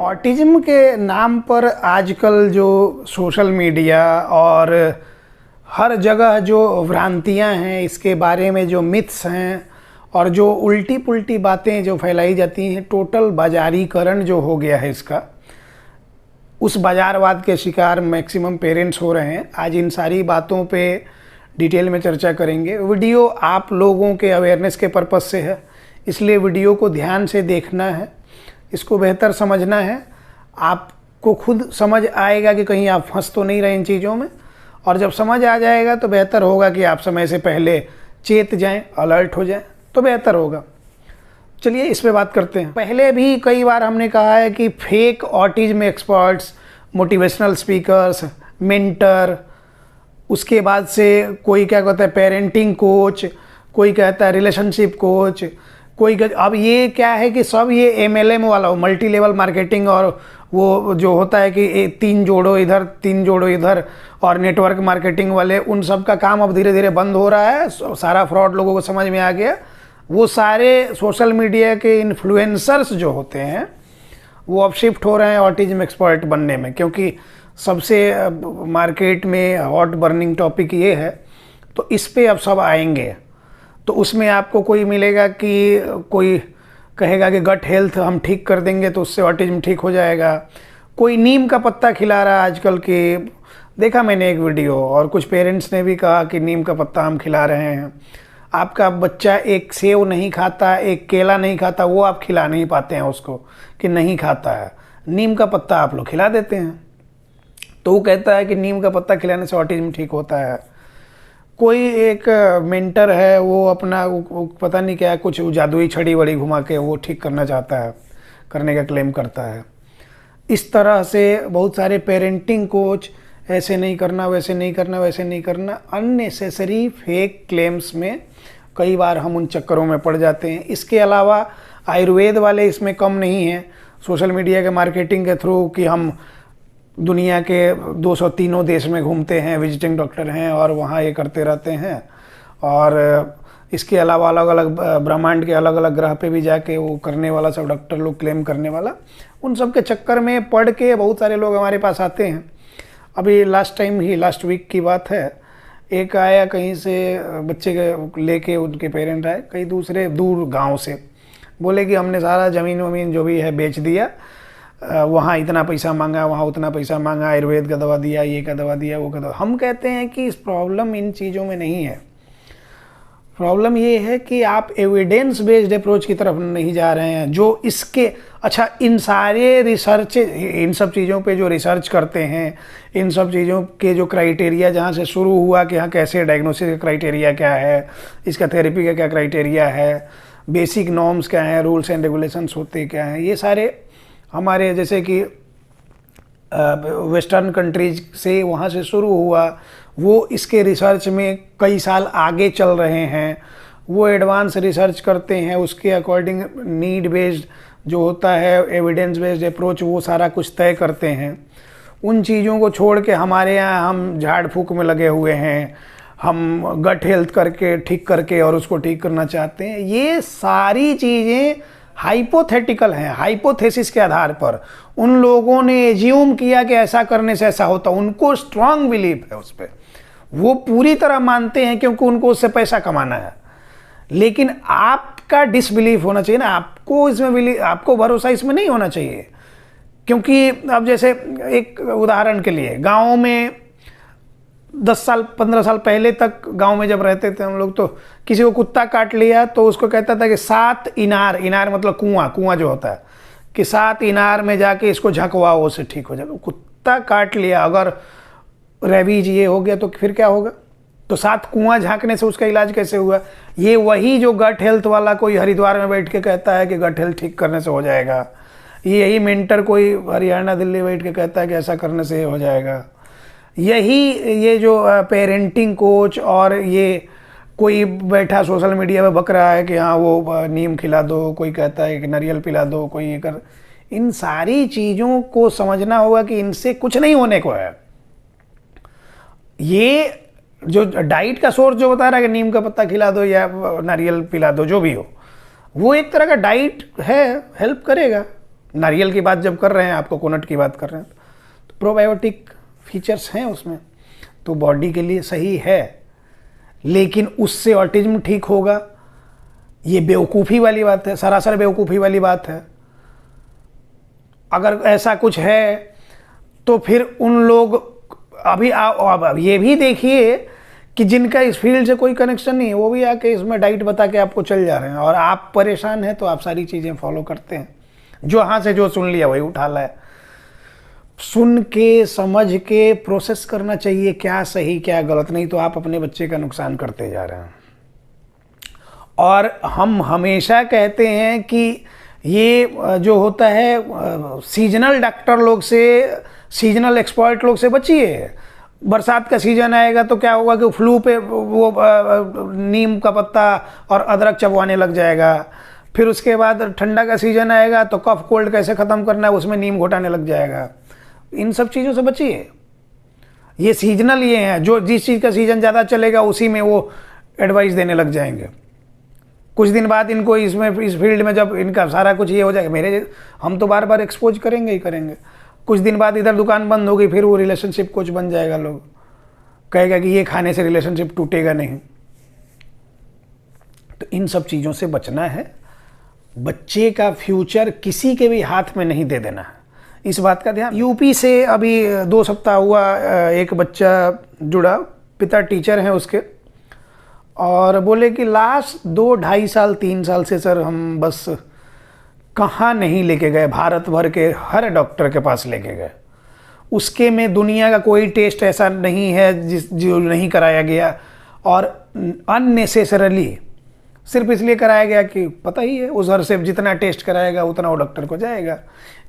Autism के नाम पर आजकल जो सोशल मीडिया और हर जगह जो भ्रांतियां हैं, इसके बारे में जो मिथ्स हैं और जो उल्टी पुल्टी बातें जो फैलाई जाती हैं, टोटल बाजारीकरण जो हो गया है इसका, उस बाजारवाद के शिकार मैक्सिमम पेरेंट्स हो रहे हैं। आज इन सारी बातों पे डिटेल में चर्चा करेंगे। वीडियो आप लोगों के अवेयरनेस के पर्पज़ से है, इसलिए वीडियो को ध्यान से देखना है, इसको बेहतर समझना है। आपको खुद समझ आएगा कि कहीं आप फंस तो नहीं रहे इन चीज़ों में, और जब समझ आ जाएगा तो बेहतर होगा कि आप समय से पहले चेत जाएं, अलर्ट हो जाएं, तो बेहतर होगा। चलिए इस पे बात करते हैं। पहले भी कई बार हमने कहा है कि fake autism experts, motivational speakers, mentor, उसके बाद से कोई क्या कहता है पेरेंटिंग कोच, कोई कहता है रिलेशनशिप कोच, अब ये क्या है कि सब ये MLM वाला, मल्टी लेवल मार्केटिंग, और वो जो होता है कि 3 जोड़ो इधर 3 जोड़ो इधर, और नेटवर्क मार्केटिंग वाले, उन सब का काम अब धीरे धीरे बंद हो रहा है। सारा फ्रॉड लोगों को समझ में आ गया। वो सारे सोशल मीडिया के इन्फ्लुएंसर्स जो होते हैं वो अब शिफ्ट हो रहे हैं ऑटिज्म एक्सपर्ट बनने में, क्योंकि सबसे मार्केट में हॉट बर्निंग टॉपिक ये है। तो इस पे अब सब आएंगे। तो उसमें आपको कोई मिलेगा कि कोई कहेगा कि गट हेल्थ हम ठीक कर देंगे तो उससे ऑटिज्म ठीक हो जाएगा। कोई नीम का पत्ता खिला रहा है आजकल के, देखा मैंने एक वीडियो, और कुछ पेरेंट्स ने भी कहा कि नीम का पत्ता हम खिला रहे हैं। आपका बच्चा एक सेव नहीं खाता, एक केला नहीं खाता, वो आप खिला नहीं पाते हैं उसको कि नहीं खाता है। नीम का पत्ता आप लोग खिला देते हैं, तो वो कहता है कि नीम का पत्ता खिलाने से ऑटिज्म ठीक होता है। कोई एक मेंटर है, वो अपना वो पता नहीं क्या कुछ जादुई छड़ी वड़ी घुमा के वो ठीक करना चाहता है, करने का क्लेम करता है। इस तरह से बहुत सारे पेरेंटिंग कोच, ऐसे नहीं करना, वैसे नहीं करना, वैसे नहीं करना, अननेसेसरी फेक क्लेम्स में कई बार हम उन चक्करों में पड़ जाते हैं। इसके अलावा आयुर्वेद वाले इसमें कम नहीं हैं। सोशल मीडिया के मार्केटिंग के थ्रू कि हम दुनिया के 203 देश में घूमते हैं, विजिटिंग डॉक्टर हैं, और वहाँ ये करते रहते हैं। और इसके अलावा अलग अलग ब्रह्मांड के अलग अलग ग्रह पे भी जाके वो करने वाला सब डॉक्टर लोग क्लेम करने वाला, उन सब के चक्कर में पड़ के बहुत सारे लोग हमारे पास आते हैं। अभी लास्ट वीक की बात है, एक आया कहीं से, बच्चे के लेके उनके पेरेंट आए कहीं दूसरे दूर गांव से, बोले कि हमने सारा ज़मीन वमीन जो भी है बेच दिया, वहाँ इतना पैसा मांगा, वहाँ उतना पैसा मांगा, आयुर्वेद का दवा दिया, ये का दवा दिया, वो का दवा। हम कहते हैं कि इस प्रॉब्लम इन चीज़ों में नहीं है। प्रॉब्लम ये है कि आप एविडेंस बेस्ड अप्रोच की तरफ नहीं जा रहे हैं। जो इसके अच्छा, इन सारे रिसर्च, इन सब चीज़ों पे जो रिसर्च करते हैं, इन सब चीज़ों के जो क्राइटेरिया जहाँ से शुरू हुआ कि हाँ कैसे डायग्नोसिस का क्राइटेरिया क्या है, इसका थेरेपी का क्या क्राइटेरिया है, बेसिक नॉर्म्स क्या हैं, रूल्स एंड रेगुलेशंस होते क्या हैं, ये सारे हमारे जैसे कि वेस्टर्न कंट्रीज से वहाँ से शुरू हुआ। वो इसके रिसर्च में कई साल आगे चल रहे हैं, वो एडवांस रिसर्च करते हैं, उसके अकॉर्डिंग नीड बेस्ड जो होता है, एविडेंस बेस्ड अप्रोच, वो सारा कुछ तय करते हैं। उन चीज़ों को छोड़ के हमारे यहाँ हम झाड़ फूक में लगे हुए हैं, हम गट हेल्थ करके ठीक करके और उसको ठीक करना चाहते हैं। ये सारी चीज़ें हाइपोथेटिकल हैं, हाइपोथेसिस के आधार पर उन लोगों ने एज्यूम किया कि ऐसा करने से ऐसा होता। उनको स्ट्रांग बिलीफ है उस पर, वो पूरी तरह मानते हैं क्योंकि उनको उससे पैसा कमाना है। लेकिन आपका डिसबिलीफ होना चाहिए ना, आपको इसमें आपको भरोसा इसमें नहीं होना चाहिए। क्योंकि अब जैसे एक उदाहरण के लिए, गाँव में 10 साल 15 साल पहले तक गांव में जब रहते थे हम लोग, तो किसी को कुत्ता काट लिया तो उसको कहता था कि 7 इनार मतलब कुआं जो होता है, कि 7 इनार में जाके इसको झकवाओ, उससे ठीक हो जाएगा। कुत्ता काट लिया, अगर रेबीज ये हो गया तो फिर क्या होगा? तो 7 कुआं झांकने से उसका इलाज कैसे हुआ? ये वही जो गट हेल्थ वाला कोई हरिद्वार में बैठ के कहता है कि गट हेल्थ ठीक करने से हो जाएगा, यही मेंटर कोई हरियाणा दिल्ली बैठ के कहता है कि ऐसा करने से हो जाएगा। ये जो पेरेंटिंग कोच और ये कोई बैठा सोशल मीडिया पे बक रहा है कि हाँ वो नीम खिला दो, कोई कहता है कि नारियल पिला दो, कोई ये कर, इन सारी चीज़ों को समझना होगा कि इनसे कुछ नहीं होने को है। ये जो डाइट का सोर्स जो बता रहा है कि नीम का पत्ता खिला दो या नारियल पिला दो, जो भी हो, वो एक तरह का डाइट है, हेल्प करेगा, नारियल की बात जब कर रहे हैं, आप कोकोनट की बात कर रहे हैं, तो प्रोबायोटिक फीचर्स हैं उसमें, तो बॉडी के लिए सही है। लेकिन उससे ऑटिज्म ठीक होगा, ये बेवकूफ़ी वाली बात है, सरासर बेवकूफ़ी वाली बात है। अगर ऐसा कुछ है तो फिर उन लोग अभी अब ये भी देखिए कि जिनका इस फील्ड से कोई कनेक्शन नहीं है, वो भी आके इसमें डाइट बता के आपको चल जा रहे हैं, और आप परेशान हैं तो आप सारी चीज़ें फॉलो करते हैं, जो हाँ से जो सुन लिया वही उठा लाए। सुन के समझ के प्रोसेस करना चाहिए, क्या सही क्या गलत, नहीं तो आप अपने बच्चे का नुकसान करते जा रहे हैं। और हम हमेशा कहते हैं कि ये जो होता है सीजनल डॉक्टर लोग से, सीजनल एक्सपर्ट लोग से बचिए। बरसात का सीजन आएगा तो क्या होगा कि फ्लू पे वो नीम का पत्ता और अदरक चबवाने लग जाएगा। फिर उसके बाद ठंडा का सीजन आएगा तो कफ कोल्ड कैसे ख़त्म करना है उसमें नीम घोटाने लग जाएगा। इन सब चीज़ों से बचिए। ये सीजनल ये हैं, जो जिस चीज़ का सीजन ज़्यादा चलेगा उसी में वो एडवाइस देने लग जाएंगे। कुछ दिन बाद इनको इसमें, इस फील्ड में जब इनका सारा कुछ ये हो जाएगा, हम तो बार बार एक्सपोज करेंगे ही करेंगे। कुछ दिन बाद इधर दुकान बंद होगी, फिर वो रिलेशनशिप कोच बन जाएगा, लोग कहेगा कि ये खाने से रिलेशनशिप टूटेगा नहीं। तो इन सब चीज़ों से बचना है। बच्चे का फ्यूचर किसी के भी हाथ में नहीं दे देना है, इस बात का ध्यान। यूपी से अभी 2 सप्ताह हुआ एक बच्चा जुड़ा, पिता टीचर हैं उसके, और बोले कि लास्ट 2-2.5 साल 3 साल से सर हम बस कहाँ नहीं लेके गए, भारत भर के हर डॉक्टर के पास लेके गए, उसके में दुनिया का कोई टेस्ट ऐसा नहीं है जो नहीं कराया गया, और अननेसेसरली सिर्फ इसलिए कराया गया कि पता ही है उधर से जितना टेस्ट कराएगा उतना वो डॉक्टर को जाएगा।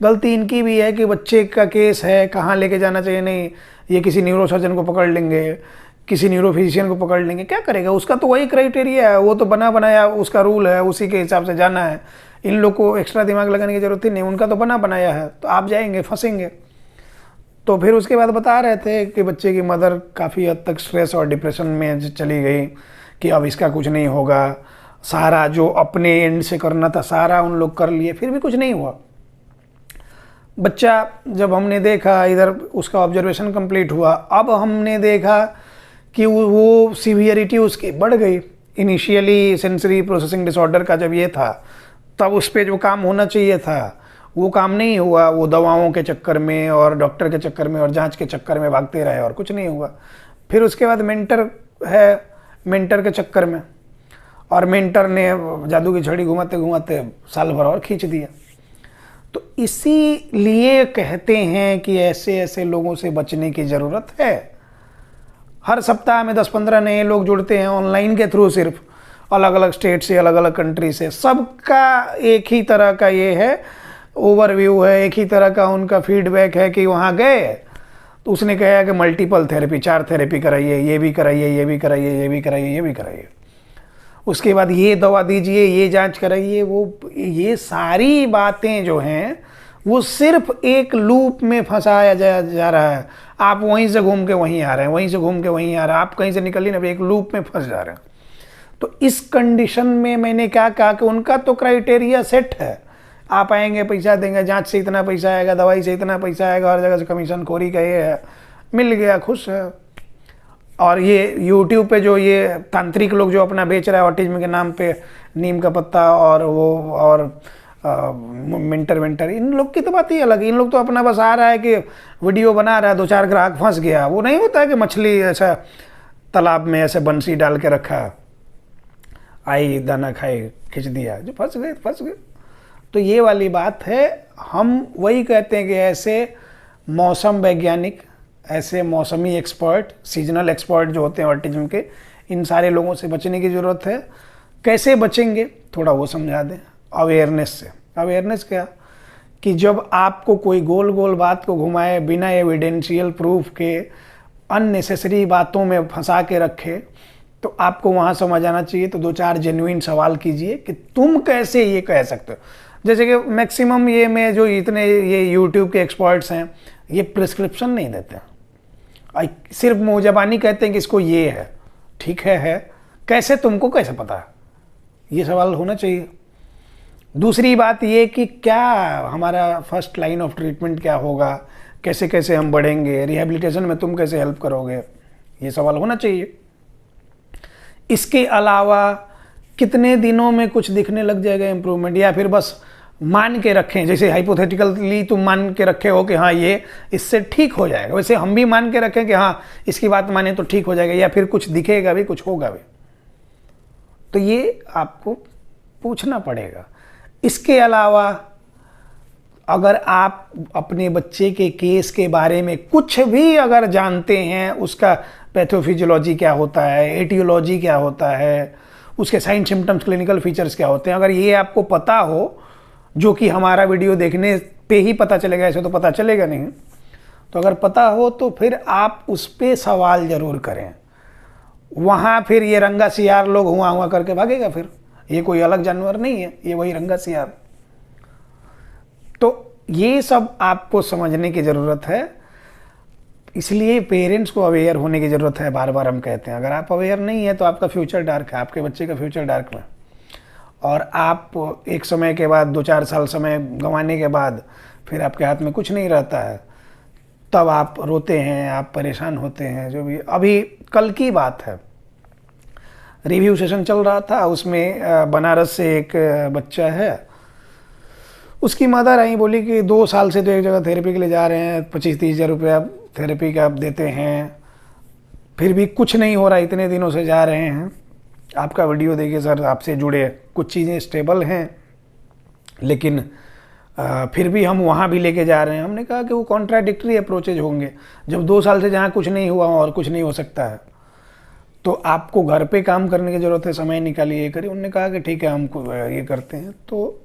गलती इनकी भी है कि बच्चे का केस है, कहाँ लेके जाना चाहिए, नहीं ये किसी न्यूरो सर्जन को पकड़ लेंगे, किसी न्यूरो फिजिशियन को पकड़ लेंगे, क्या करेगा, उसका तो वही क्राइटेरिया है, वो तो बना बनाया उसका रूल है, उसी के हिसाब से जाना है। इन लोग को एक्स्ट्रा दिमाग लगाने की जरूरत ही नहीं, उनका तो बना बनाया है, तो आप जाएंगे फंसेंगे। तो फिर उसके बाद बता रहे थे कि बच्चे की मदर काफ़ी हद तक स्ट्रेस और डिप्रेशन में चली गई कि अब इसका कुछ नहीं होगा, सारा जो अपने एंड से करना था सारा उन लोग कर लिए, फिर भी कुछ नहीं हुआ। बच्चा जब हमने देखा, इधर उसका ऑब्जर्वेशन कंप्लीट हुआ, अब हमने देखा कि वो सीवियरिटी उसकी बढ़ गई। इनिशियली सेंसरी प्रोसेसिंग डिसऑर्डर का जब ये था, तब उस पर जो काम होना चाहिए था वो काम नहीं हुआ। वो दवाओं के चक्कर में और डॉक्टर के चक्कर में और जांच के चक्कर में भागते रहे और कुछ नहीं हुआ। फिर उसके बाद मेंटर है, मेंटर के चक्कर में, और मेंटर ने जादू की छड़ी घुमाते घुमाते साल भर और खींच दिया। तो इसीलिए कहते हैं कि ऐसे ऐसे लोगों से बचने की ज़रूरत है। हर सप्ताह में 10-15 नए लोग जुड़ते हैं ऑनलाइन के थ्रू, सिर्फ अलग अलग स्टेट से, अलग अलग कंट्री से। सबका एक ही तरह का ये है, ओवरव्यू है, एक ही तरह का उनका फीडबैक है कि वहाँ गए तो उसने कहा कि मल्टीपल थेरेपी, 4 थेरेपी कराइए, ये भी कराइए, ये भी कराइए, ये भी कराइए, ये भी कराइए, उसके बाद ये दवा दीजिए, ये जांच कराइए। वो ये सारी बातें जो हैं वो सिर्फ एक लूप में फंसाया जा रहा है। आप वहीं से घूम के वहीं आ रहे हैं, वहीं से घूम के वहीं आ रहे हैं, आप कहीं से निकल ही नहीं, एक लूप में फंस जा रहे हैं। तो इस कंडीशन में मैंने क्या कहा कि उनका तो क्राइटेरिया सेट है, आप आएंगे पैसा देंगे, जांच से इतना पैसा आएगा, दवाई से इतना पैसा आएगा, हर जगह से कमीशन खोरी का ये है, मिल गया, खुश है। और ये यूट्यूब पे जो ये तांत्रिक लोग जो अपना बेच रहा है ऑटिज्म के नाम पे, नीम का पत्ता और वो और मेंटर, इन लोग की तो बात ही अलग है। इन लोग तो अपना बस आ रहा है कि वीडियो बना रहा है, 2-4 ग्राहक फंस गया। वो नहीं होता है कि मछली ऐसा तालाब में ऐसे बंसी डाल के रखा, आई दाना खाई खींच दिया, जो फंस गए फंस गए। तो ये वाली बात है। हम वही कहते हैं कि ऐसे मौसम वैज्ञानिक, ऐसे मौसमी एक्सपर्ट, सीजनल एक्सपर्ट जो होते हैं ऑटिज्म के, इन सारे लोगों से बचने की ज़रूरत है। कैसे बचेंगे थोड़ा वो समझा दें। अवेयरनेस से। अवेयरनेस क्या कि जब आपको कोई गोल गोल बात को घुमाए, बिना एविडेंशियल प्रूफ के अननेसेसरी बातों में फंसा के रखे, तो आपको वहाँ समझ आना चाहिए। तो 2-4 जेन्युइन सवाल कीजिए कि तुम कैसे ये कह सकते हो। जैसे कि मैक्सिमम ये में जो इतने ये यूट्यूब के एक्सपर्ट्स हैं, ये प्रिस्क्रिप्शन नहीं देते, सिर्फ मुँह ज़बानी कहते हैं कि इसको ये है, ठीक है, कैसे तुमको कैसे पता है, ये सवाल होना चाहिए। दूसरी बात ये कि क्या हमारा फर्स्ट लाइन ऑफ ट्रीटमेंट क्या होगा, कैसे कैसे हम बढ़ेंगे, रिहैबिलिटेशन में तुम कैसे हेल्प करोगे, ये सवाल होना चाहिए। इसके अलावा कितने दिनों में कुछ दिखने लग जाएगा इम्प्रूवमेंट, या फिर बस मान के रखें, जैसे हाइपोथेटिकली तुम मान के रखे हो कि हाँ ये इससे ठीक हो जाएगा, वैसे हम भी मान के रखें कि हाँ इसकी बात माने तो ठीक हो जाएगा, या फिर कुछ दिखेगा भी, कुछ होगा भी। तो ये आपको पूछना पड़ेगा। इसके अलावा अगर आप अपने बच्चे के केस के बारे में कुछ भी अगर जानते हैं, उसका पैथोफिजियोलॉजी क्या होता है, एटियोलॉजी क्या होता है, उसके साइन सिम्टम्स, क्लिनिकल फीचर्स क्या होते हैं, अगर ये आपको पता हो, जो कि हमारा वीडियो देखने पे ही पता चलेगा, ऐसे तो पता चलेगा नहीं, तो अगर पता हो तो फिर आप उस पर सवाल ज़रूर करें। वहाँ फिर ये रंगा सियार लोग हुआ हुआ करके भागेगा, फिर ये कोई अलग जानवर नहीं है, ये वही रंगा सियार। तो ये सब आपको समझने की ज़रूरत है, इसलिए पेरेंट्स को अवेयर होने की ज़रूरत है। बार बार हम कहते हैं, अगर आप अवेयर नहीं है तो आपका फ्यूचर डार्क है, आपके बच्चे का फ्यूचर डार्क है, और आप एक समय के बाद 2-4 साल समय गंवाने के बाद फिर आपके हाथ में कुछ नहीं रहता है, तब आप रोते हैं, आप परेशान होते हैं। जो भी अभी कल की बात है, रिव्यू सेशन चल रहा था, उसमें बनारस से एक बच्चा है, उसकी मदर आई, बोली कि 2 साल से तो एक जगह थेरेपी के लिए जा रहे हैं, 25-30 हज़ार रुपया थेरेपी का आप देते हैं, फिर भी कुछ नहीं हो रहा, इतने दिनों से जा रहे हैं। आपका वीडियो देखिए सर, आपसे जुड़े कुछ चीज़ें स्टेबल हैं, लेकिन फिर भी हम वहाँ भी लेके जा रहे हैं। हमने कहा कि वो कॉन्ट्राडिक्टरी अप्रोचेज होंगे, जब 2 साल से जहाँ कुछ नहीं हुआ और कुछ नहीं हो सकता है, तो आपको घर पे काम करने की ज़रूरत है, समय निकालिए, ये करिए। उन्होंने कहा कि ठीक है, हम ये करते हैं। तो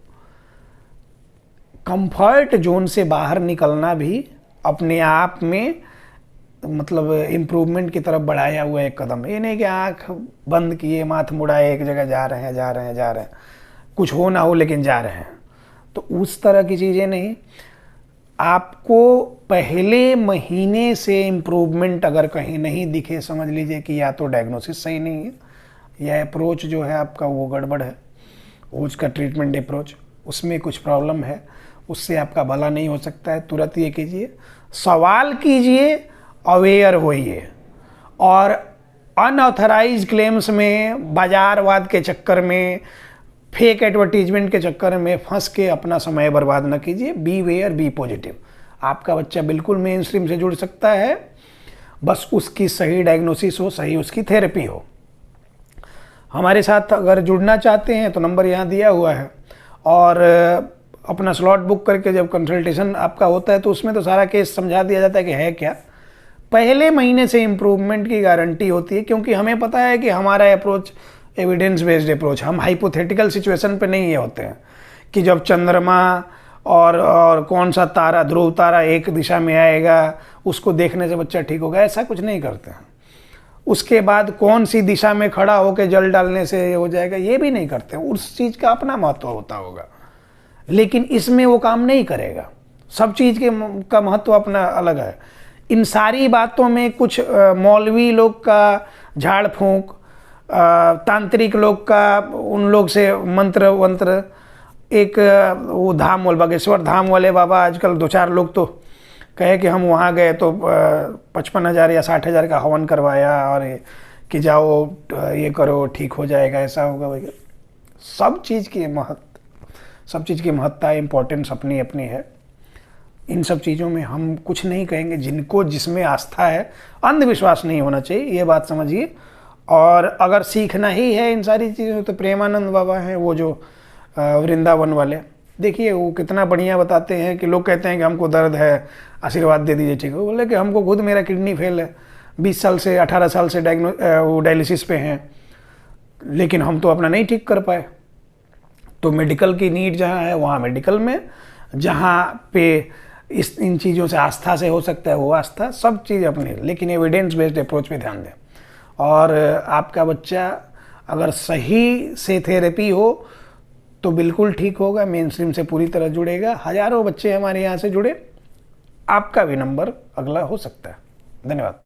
कंफर्ट जोन से बाहर निकलना भी अपने आप में मतलब इम्प्रूवमेंट की तरफ बढ़ाया हुआ एक कदम। ये नहीं कि आँख बंद किए, माथ मुड़ाए, एक जगह जा रहे हैं, कुछ हो ना हो लेकिन जा रहे हैं, तो उस तरह की चीज़ें नहीं। आपको पहले महीने से इम्प्रूवमेंट अगर कहीं नहीं दिखे, समझ लीजिए कि या तो डायग्नोसिस सही नहीं है, या अप्रोच जो है आपका वो गड़बड़ है, उसका ट्रीटमेंट अप्रोच, उसमें कुछ प्रॉब्लम है, उससे आपका भला नहीं हो सकता है। तुरंत ये कीजिए, सवाल कीजिए, अवेयर होइए, और अनऑथराइज्ड क्लेम्स में, बाजारवाद के चक्कर में, फेक एडवर्टीजमेंट के चक्कर में फंस के अपना समय बर्बाद न कीजिए। Beware, be positive. आपका बच्चा बिल्कुल मेन स्ट्रीम से जुड़ सकता है, बस उसकी सही डायग्नोसिस हो, सही उसकी थेरेपी हो। हमारे साथ अगर जुड़ना चाहते हैं तो नंबर यहाँ दिया हुआ है, और अपना स्लॉट बुक करके जब कंसल्टेशन आपका होता है तो उसमें तो सारा केस समझा दिया जाता है कि है क्या। पहले महीने से इम्प्रूवमेंट की गारंटी होती है, क्योंकि हमें पता है कि हमारा अप्रोच एविडेंस बेस्ड अप्रोच, हम हाइपोथेटिकल सिचुएशन पे नहीं ये होते हैं कि जब चंद्रमा और कौन सा तारा, ध्रुव तारा एक दिशा में आएगा, उसको देखने से बच्चा ठीक होगा, ऐसा कुछ नहीं करते हैं। उसके बाद कौन सी दिशा में खड़ा होकर जल डालने से ये हो जाएगा, ये भी नहीं करते हैं। उस चीज़ का अपना महत्व होता होगा, लेकिन इसमें वो काम नहीं करेगा। सब चीज़ का महत्व अपना अलग है। इन सारी बातों में कुछ मौलवी लोग का झाड़ फूंक, तांत्रिक लोग का, उन लोग से मंत्र वंत्र, एक वो धाम वाले बागेश्वर धाम वाले बाबा, आजकल 2-4 लोग तो कहे कि हम वहाँ गए तो 55,000 या 60,000 का हवन करवाया, और कि जाओ ये करो ठीक हो जाएगा, ऐसा होगा वगैरह। सब चीज़ की महत्ता, इम्पोर्टेंस अपनी अपनी है। इन सब चीज़ों में हम कुछ नहीं कहेंगे। जिनको जिसमें आस्था है, अंधविश्वास नहीं होना चाहिए, ये बात समझिए। और अगर सीखना ही है इन सारी चीज़ों, तो प्रेमानंद बाबा हैं, वो जो वृंदावन वाले, देखिए वो कितना बढ़िया बताते हैं कि लोग कहते हैं कि हमको दर्द है, आशीर्वाद दे दीजिए ठीक है। बोले कि हमको खुद मेरा किडनी फेल है, 20 साल से 18 साल से वो डायलिसिस पे हैं, लेकिन हम तो अपना नहीं ठीक कर पाए। तो मेडिकल की नीड जहाँ है वहाँ मेडिकल में, जहाँ पे इन चीज़ों से आस्था से हो सकता है वो आस्था, सब चीज़ अपनी, लेकिन एविडेंस बेस्ड अप्रोच पे ध्यान दें। और आपका बच्चा अगर सही से थेरेपी हो तो बिल्कुल ठीक होगा, मेन स्ट्रीम से पूरी तरह जुड़ेगा। हज़ारों बच्चे हमारे यहाँ से जुड़े, आपका भी नंबर अगला हो सकता है। धन्यवाद।